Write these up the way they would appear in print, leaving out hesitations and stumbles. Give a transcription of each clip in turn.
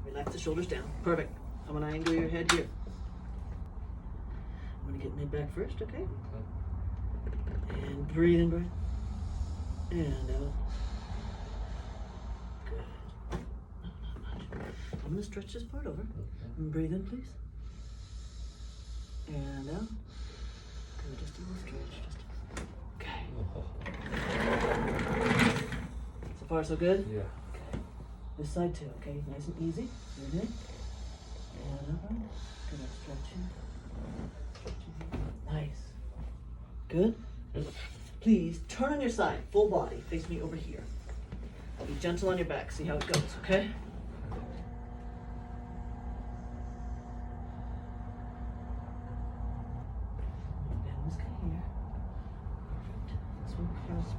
Relax the shoulders down. Perfect. I'm gonna angle your head here. I'm gonna get mid back first, okay? And breathe in, breath. And out. Good. No, not much. I'm gonna stretch this part over. And breathe in, please. And out. Good, just a little stretch. Okay. So far, so good? Yeah. Okay. This side too, okay? Nice and easy. Breathe in. And up. Good, stretching. Nice. Good? Please turn on your side, full body. Face me over here. Be gentle on your back. See how it goes, okay? Bend this guy here. Perfect. This one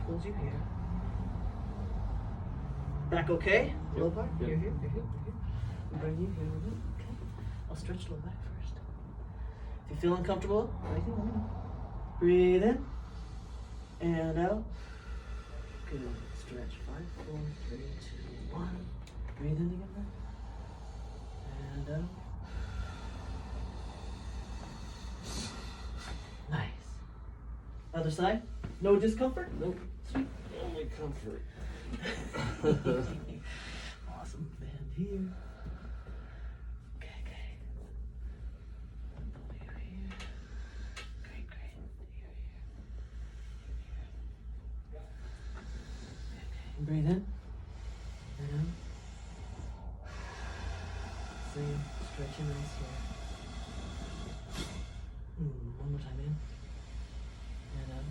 pulls you here. Back okay? Low part? Yep. Here, here, here, here, here. We bring you here with it. Okay. I'll stretch low back first. If you feel uncomfortable, anything, let me know. Breathe in. And out. Good. Stretch. 5, 4, 3, 2, 1. Breathe in again. And out. Nice. Other side. No discomfort? Nope. Sweet. Only comfort. Awesome. Bend here. Okay, okay. Pull you here. Great, great. Here, here. Okay. Breathe in. And out. Same. Stretching nice here. One more time in. And out.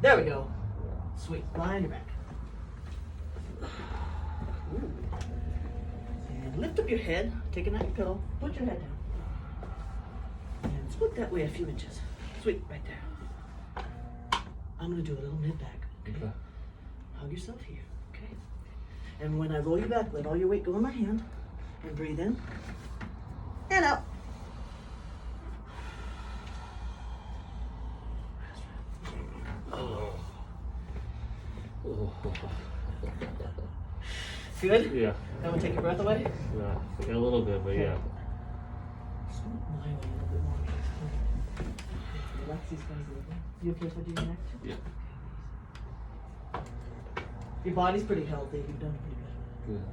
There we go. Sweet. Lie on your back. Ooh. And lift up your head. Take a nice pillow. Put your head down. And split that way a few inches. Sweet. Right there. I'm going to do a little mid back. Okay? Hug yourself here. Okay? And when I roll you back, let all your weight go in my hand. And breathe in. And out. Good? Yeah. That would take your breath away? Yeah, a little bit, but yeah. Scoot my way a little bit more. Relax these guys a little bit. You okay if I do your neck? Yeah. Your body's pretty healthy. You've done pretty good. Good.